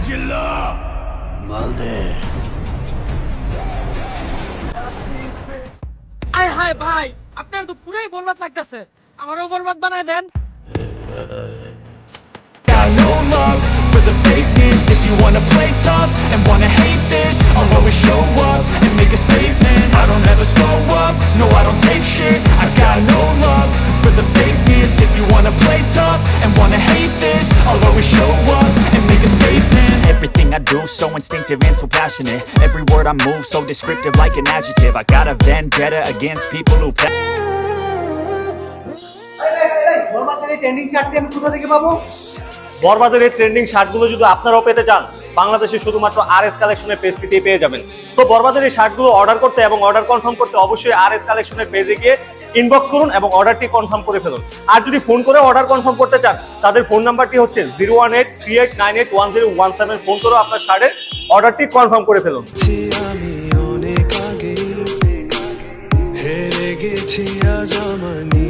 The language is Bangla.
চিল্লা মালদে। আয় হায় ভাই, আপনার তো পুরাই বরবাদ লাগতেছে, আমারও বরবাদ বানায় দেন। Got no love for the fakeness. If you wanna play tough and wanna hate this, I'll always show up and make a statement. I don't ever slow up, no I don't take shit. I got no love for the fakeness. If you wanna play tough and wanna hate this, I'll always show up and make a statement. Everything I do so instinctive and so passionate. Every word I move so descriptive like an adjective. I got a vendetta against people who বরবাদের এই ট্রেন্ডিং শার্টগুলো যদি আপনারাও পেতে চান, বাংলাদেশে শুধুমাত্র RS কালেকশনের পেজটিতেই পেয়ে যাবেন। তো বরবাদের এই শার্টগুলো অর্ডার করতে এবং অর্ডার কনফার্ম করতে অবশ্যই RS কালেকশনের পেজে গিয়ে ইনবক্স করুন এবং অর্ডারটি কনফার্ম করে ফেলুন। আর যদি ফোন করে অর্ডার কনফার্ম করতে চান, তাদের ফোন নাম্বারটি হচ্ছে 01838981017। ফোন করে আপনার শার্টের অর্ডারটি কনফার্ম করে ফেলুন। আমি অনেক আগে হেরে গেছি আজ আমানি